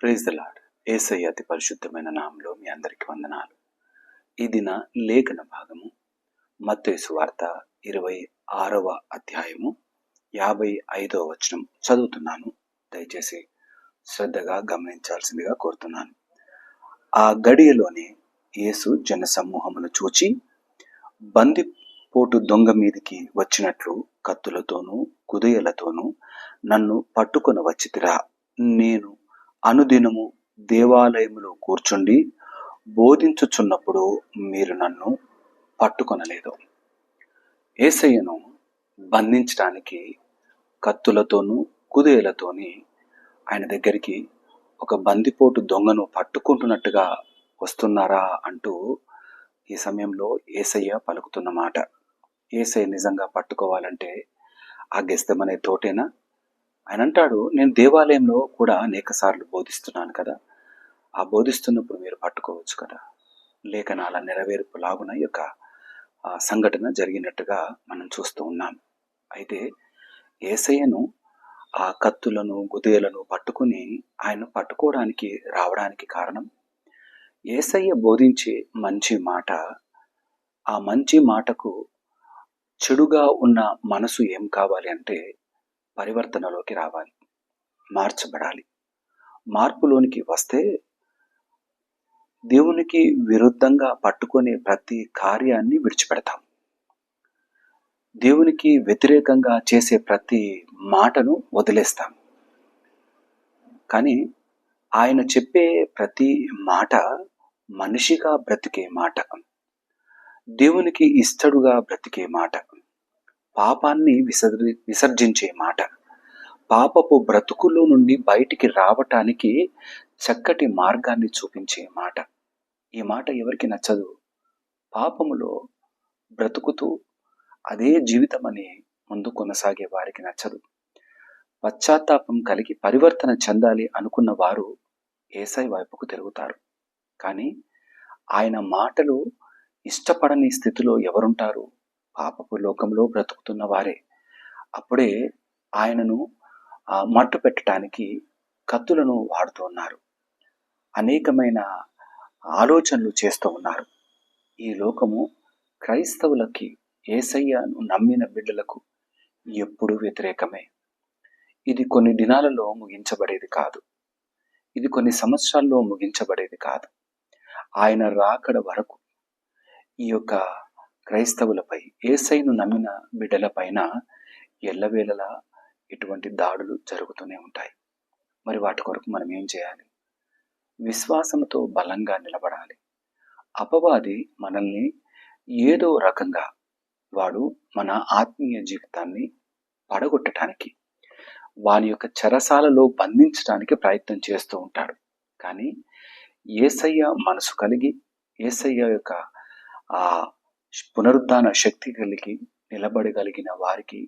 Praise the lord. యేసయ్య అతి పరిశుద్ధమైన నామములో మీ అందరికి వందనాలు. ఈ దిన లేఖన భాగము మత్తయి సువార్త 26వ అధ్యాయము 55వ వచనం చదువుతున్నాను. దయచేసి శ్రద్ధగా గమనించాల్సిందిగా కోరుతున్నాను. ఆ గడియలోనే యేసు జన సమూహమును చూచి, బందిపోటు దొంగ మీదికి వచ్చినట్లు కత్తులతోనూ కుదయలతోనూ నన్ను పట్టుకొని వచ్చితిరా. నేను అనుదినము దేవాలయములో కూర్చుండి బోధించుచున్నప్పుడు మీరు నన్ను పట్టుకొనలేదు. యేసయ్యను బంధించడానికి కత్తులతోనూ కుదేలతోని ఆయన దగ్గరికి ఒక బందిపోటు దొంగను పట్టుకుంటున్నట్టుగా వస్తున్నారా అంటూ ఈ సమయంలో యేసయ్య పలుకుతున్న మాట. యేసయ్య నిజంగా పట్టుకోవాలంటే ఆ గెస్తమనే తోటేనా? ఆయన అంటాడు, నేను దేవాలయంలో కూడా అనేక సార్లు బోధిస్తున్నాను కదా, ఆ బోధిస్తున్నప్పుడు మీరు పట్టుకోవచ్చు కదా. లేఖనాల నెరవేర్పు లాగున యొక్క సంఘటన జరిగినట్టుగా మనం చూస్తూ ఉన్నాం. అయితే యేసయ్యను ఆ కత్తులను గుదేలను పట్టుకుని ఆయన పట్టుకోవడానికి రావడానికి కారణం, యేసయ్య బోధించే మంచి మాట, ఆ మంచి మాటకు చెడుగా ఉన్న మనసు ఏం కావాలి అంటే పరివర్తనలోకి రావాలి, మార్చబడాలి. మార్పులోనికి వస్తే దేవునికి విరుద్ధంగా పట్టుకునే ప్రతి కార్యాన్ని విడిచిపెడతాం. దేవునికి వ్యతిరేకంగా చేసే ప్రతి మాటను వదిలేస్తాం. కానీ ఆయన చెప్పే ప్రతి మాట మనిషిగా బ్రతికే మాట, దేవునికి ఇష్టడుగా బ్రతికే మాట, పాపాన్ని విసర్జించే మాట, పాపపు బ్రతుకులో నుండి బయటికి రావటానికి చక్కటి మార్గాన్ని చూపించే మాట. ఈ మాట ఎవరికి నచ్చదు? పాపములో బ్రతుకుతూ అదే జీవితం అని ముందు కొనసాగే వారికి నచ్చదు. పశ్చాత్తాపం కలిగి పరివర్తన చెందాలి అనుకున్న వారు యేసయ్య వైపుకు తిరుగుతారు. కానీ ఆయన మాటలు ఇష్టపడని స్థితిలో ఎవరుంటారు? పాపపు లోకంలో బ్రతుకుతున్న వారే. అప్పుడే ఆయనను మట్టు పెట్టడానికి కత్తులను వాడుతూ ఉన్నారు, అనేకమైన ఆలోచనలు చేస్తూ ఉన్నారు. ఈ లోకము క్రైస్తవులకి, యేసయ్యను నమ్మిన బిడ్డలకు ఎప్పుడూ వ్యతిరేకమే. ఇది కొన్ని దినాలలో ముగించబడేది కాదు, ఇది కొన్ని సంవత్సరాల్లో ముగించబడేది కాదు. ఆయన రాకడ వరకు ఈ యొక్క క్రైస్తవులపై, యేసయ్యను నమ్మిన బిడ్డల పైన ఎల్లవేళలా ఇటువంటి దాడులు జరుగుతూనే ఉంటాయి. మరి వాటి కొరకు మనం ఏం చేయాలి? విశ్వాసంతో బలంగా నిలబడాలి. అపవాది మనల్ని ఏదో రకంగా వాడు మన ఆత్మీయ జీవితాన్ని పడగొట్టడానికి, వాని యొక్క చెరసాలలో బంధించడానికి ప్రయత్నం చేస్తూ ఉంటాడు. కానీ యేసయ్య మనసు కలిగి, యేసయ్య యొక్క ఆ పునరుద్ధాన శక్తి కలిగి నిలబడగలిగిన వారికి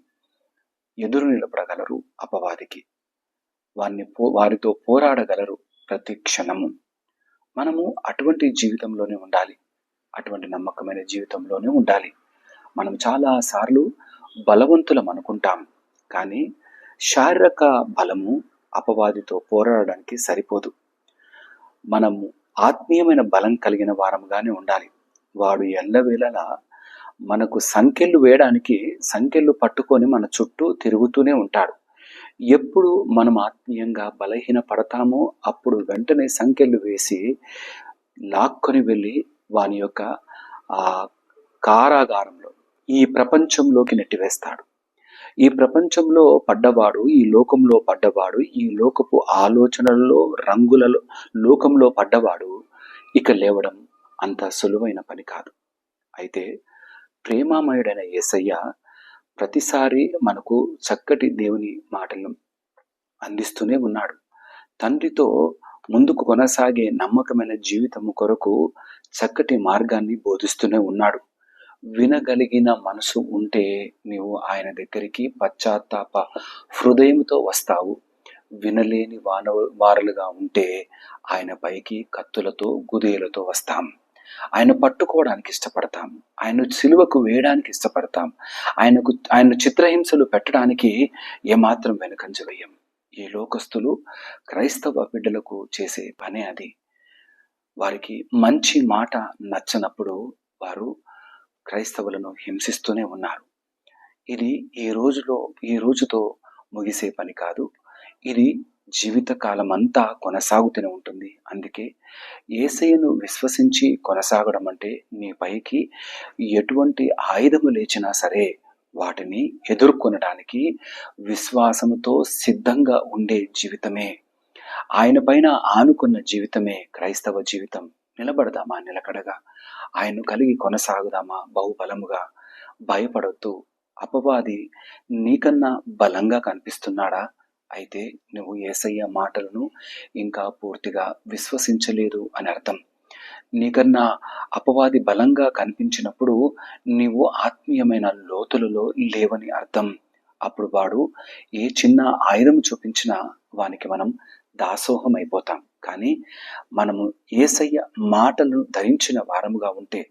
ఎదురు నిలబడగలరు అపవాదికి. వారితో పోరాడగలరు ప్రతి క్షణము. మనము అటువంటి జీవితంలోనే ఉండాలి, అటువంటి నమ్మకమైన జీవితంలోనే ఉండాలి. మనం చాలా సార్లు బలవంతులం అనుకుంటాం, కానీ శారీరక బలము అపవాదితో పోరాడడానికి సరిపోదు. మనము ఆత్మీయమైన బలం కలిగిన వారముగానే ఉండాలి. వాడు ఎల్లవేళలా మనకు సంకెళ్ళు వేయడానికి సంకెళ్ళు పట్టుకొని మన చుట్టూ తిరుగుతూనే ఉంటాడు. ఎప్పుడు మనం ఆత్మీయంగా బలహీన పడతామో అప్పుడు వెంటనే సంకెళ్ళు వేసి లాక్కొని వెళ్ళి వాని యొక్క కారాగారంలో, ఈ ప్రపంచంలోకి నెట్టివేస్తాడు. ఈ ప్రపంచంలో పడ్డవాడు, ఈ లోకంలో పడ్డవాడు, ఈ లోకపు ఆలోచనలలో, రంగులలో లోకంలో పడ్డవాడు ఇక లేవడం అంత సులువైన పని కాదు. అయితే ప్రేమామయుడైన యేసయ్య ప్రతిసారి మనకు చక్కటి దేవుని మాటలను అందిస్తూనే ఉన్నాడు. తండ్రితో ముందుకు కొనసాగే నమ్మకమైన జీవితము కొరకు చక్కటి మార్గాన్ని బోధిస్తూనే ఉన్నాడు. వినగలిగిన మనసు ఉంటే నీవు ఆయన దగ్గరికి పశ్చాత్తాప హృదయంతో వస్తావు. వినలేని వారలుగా ఉంటే ఆయన పైకి కత్తులతో గుదేలతో వస్తాం. ఆయన పట్టుకోవడానికి ఇష్టపడతాం, ఆయన సిలువకు వేయడానికి ఇష్టపడతాం, ఆయన చిత్రహింసలు పెట్టడానికి ఏమాత్రం వెనుకంజ వేయం. ఈ లోకస్తులు క్రైస్తవ బిడ్డలకు చేసే పనే అది. వారికి మంచి మాట నచ్చనప్పుడు వారు క్రైస్తవులను హింసిస్తూనే ఉన్నారు. ఇది ఈ రోజుతో ముగిసే పని కాదు. ఇది జీవితకాలమంతా కొనసాగుతూనే ఉంటుంది. అందుకే యేసయ్యను విశ్వసించి కొనసాగడం అంటే నీ పైకి ఎటువంటి ఆయుధము లేచినా సరే వాటిని ఎదుర్కొనడానికి విశ్వాసముతో సిద్ధంగా ఉండే జీవితమే, ఆయన పైన ఆనుకున్న జీవితమే క్రైస్తవ జీవితం. నిలబడదామా నిలకడగా, ఆయన్ను కలిగి కొనసాగుదామా బహుబలముగా. భయపడొద్దు. అపవాది నీకన్నా బలంగా కనిపిస్తున్నాడా? అయితే నువ్వు యేసయ్య మాటలను ఇంకా పూర్తిగా విశ్వసించలేదు అని అర్థం. నీకన్నా అపవాది బలంగా కనిపించినప్పుడు నీవు ఆత్మీయమైన లోతులలో లేవని అర్థం. అప్పుడు వాడు ఏ చిన్న ఆయుధం చూపించినా వానికి మనం దాసోహం అయిపోతాం. కానీ మనము యేసయ్య మాటలను ధరించిన వారముగా ఉంటే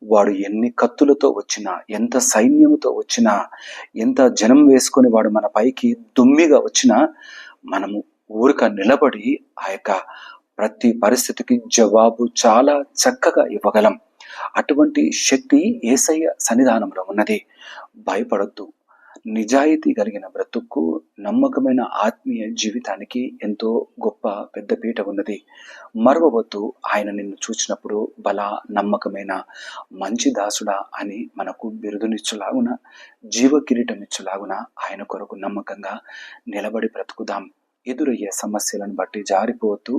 వాడు ఎన్ని కత్తులతో వచ్చినా, ఎంత సైన్యముతో వచ్చినా, ఎంత జనం వేసుకొని వాడు మన పైకి దుమ్మిగా వచ్చినా మనము ఊరిక నిలబడి ఆ యొక్క ప్రతి పరిస్థితికి జవాబు చాలా చక్కగా ఇవ్వగలం. అటువంటి శక్తి యేసయ్య సన్నిధానంలో ఉన్నది. భయపడొద్దు. నిజాయితీ కలిగిన బ్రతుక్కు, నమ్మకమైన ఆత్మీయ జీవితానికి ఎంతో గొప్ప పెద్దపీట ఉన్నది. మరవవద్దు. ఆయన నిన్ను చూచినప్పుడు బలా, నమ్మకమైన మంచి దాసుడా అని మనకు బిరుదునిచ్చులాగున, జీవ కిరీటమిచ్చులాగున ఆయన కొరకు నమ్మకంగా నిలబడి బ్రతుకుదాం. ఎదురయ్యే సమస్యలను బట్టి జారిపోవద్దు.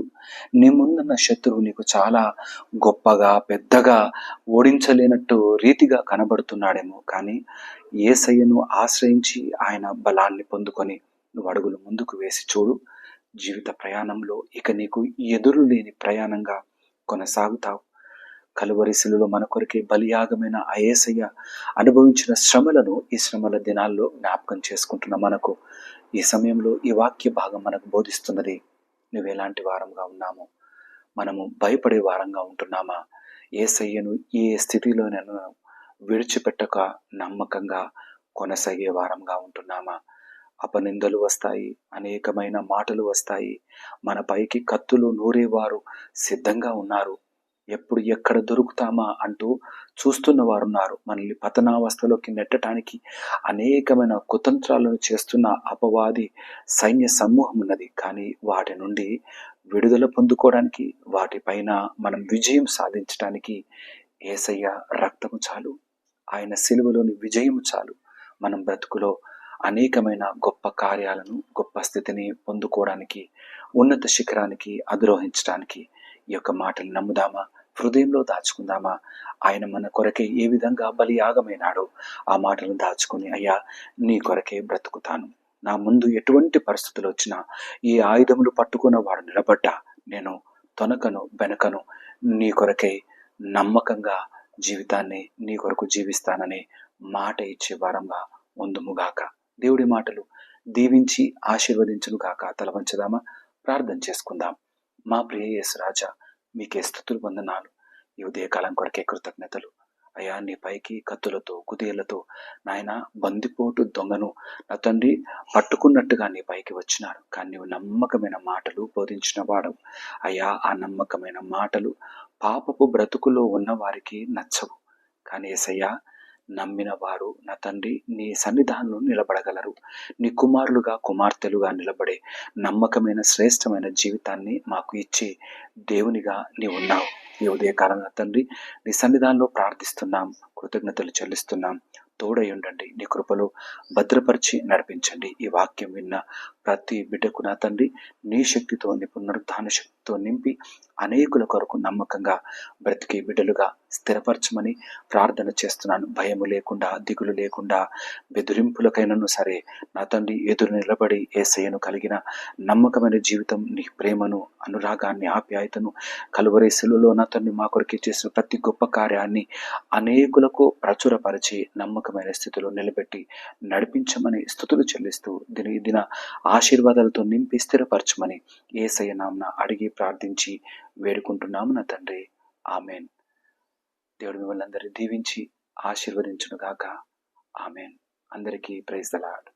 నీ ముందున్న శత్రువు నీకు చాలా గొప్పగా, పెద్దగా, ఓడించలేనట్టు రీతిగా కనబడుతున్నాడేమో, కానీ యేసయ్యను ఆశ్రయించి ఆయన బలాన్ని పొందుకొని నువ్వు అడుగులు ముందుకు వేసి చూడు. జీవిత ప్రయాణంలో ఇక నీకు ఎదురు లేని ప్రయాణంగా కొనసాగుతావు. కలువరి శిలువలో మన కొరకే బలియాగమైన ఆ యేసయ్య అనుభవించిన శ్రమలను ఈ శ్రమల దినాల్లో జ్ఞాపకం చేసుకుంటున్న మనకు ఈ సమయంలో ఈ వాక్య భాగం మనకు బోధిస్తున్నది. నువ్వు ఎలాంటి వారంగా ఉన్నాము? మనము భయపడే వారంగా ఉంటున్నామా? యేసయ్యను ఏ స్థితిలోనైనా విడిచిపెట్టక నమ్మకంగా కొనసాగే వారంగా ఉంటున్నామా? అపనిందలు వస్తాయి, అనేకమైన మాటలు వస్తాయి. మన పైకి కత్తులు నూరేవారు సిద్ధంగా ఉన్నారు. ఎప్పుడు ఎక్కడ దొరుకుతామా అంటూ చూస్తున్న వారున్నారు. మనల్ని పతనావస్థలోకి నెట్టడానికి అనేకమైన కుతంత్రాలను చేస్తున్న అపవాది సైన్య సమూహం ఉన్నది. కానీ వాటి నుండి విడుదల పొందుకోవడానికి, వాటిపైన మనం విజయం సాధించడానికి యేసయ్య రక్తము చాలు. ఆయన సిలువలోని విజయము చాలు. మనం బ్రతుకులో అనేకమైన గొప్ప కార్యాలను, గొప్ప స్థితిని పొందుకోవడానికి, ఉన్నత శిఖరానికి అధిరోహించడానికి ఈ యొక్క మాటలు నమ్ముదామా? హృదయంలో దాచుకుందామా? ఆయన మన కొరకే ఏ విధంగా బలియాగమైనాడో ఆ మాటలను దాచుకుని, అయ్యా నీ కొరకే బ్రతుకుతాను. నా ముందు ఎటువంటి పరిస్థితులు వచ్చినా, ఈ ఆయుధములు పట్టుకున్న వాడు నిలబడ్డా నేను తొనకను బెనకను. నీ కొరకే నమ్మకంగా జీవితాన్ని నీ కొరకు జీవిస్తానని మాట ఇచ్చే వారంగా ఉందుముగాక. దేవుడి మాటలు దీవించి ఆశీర్వదించును గాక. తల వంచదామా? ప్రార్థన చేసుకుందాం. మా ప్రియ యేసు రాజా, మీకే స్తుతులు వందనాలు. ఈ ఉదయకాలం కొరకే కృతజ్ఞతలు. అయ్యా, నీ పైకి కత్తులతో, కుదేళ్లతో నాయన బందిపోటు దొంగను నా తండ్రి పట్టుకున్నట్టుగా నీ పైకి వచ్చినారు. కానీ నీవు నమ్మకమైన మాటలు బోధించిన వాడవు. అయ్యా, ఆ నమ్మకమైన మాటలు పాపపు బ్రతుకులో ఉన్న వారికి నచ్చవు. కానీ యేసయ్యా, నమ్మిన వారు నా తండ్రి నీ సన్నిధానంలో నిలబడగలరు. నీ కుమారులుగా, కుమార్తెలుగా నిలబడే నమ్మకమైన శ్రేష్టమైన జీవితాన్ని మాకు ఇచ్చి దేవునిగా నీ ఉన్నావు. ఈ ఉదయకాలం నా తండ్రి నీ సన్నిధానంలో ప్రార్థిస్తున్నాం, కృతజ్ఞతలు చెల్లిస్తున్నాం. తోడై ఉండండి, నీ కృపలో భద్రపరిచి నడిపించండి. ఈ వాక్యం విన్న ప్రతి బిడ్డకు నా తండ్రి నీ శక్తితో, నీ పునరుద్ధాన శక్తితో నింపి అనేకుల కొరకు నమ్మకంగా బ్రతికే బిడ్డలుగా స్థిరపరచమని ప్రార్థన చేస్తున్నాను. భయము లేకుండా, దిగులు లేకుండా, బెదిరింపులకైనను సరే నా తండ్రి ఎదురు నిలబడి యేసయ్యను కలిగిన నమ్మకమైన జీవితం, నీ ప్రేమను, అనురాగాన్ని, ఆప్యాయతను, కలువరి శిలువలో నా తండ్రి మా కొరకు చేసిన ప్రతి గొప్ప కార్యాన్ని అనేకులకు ప్రచురపరిచి నమ్మకమైన స్థితిలో నిలబెట్టి నడిపించమని స్తుతులు చెల్లిస్తూ దిన ఆశీర్వాదాలతో నింపి స్థిరపరచమని యేసయ్య నామమున అడిగి ప్రార్థించి వేడుకుంటున్నాము నా తండ్రి. ఆమెన్. దేవుడు మిమ్మల్ని అందరినీ దీవించి ఆశీర్వదించును గాక. ఆమెన్. అందరికీ ప్రైజ్ ది లార్డ్.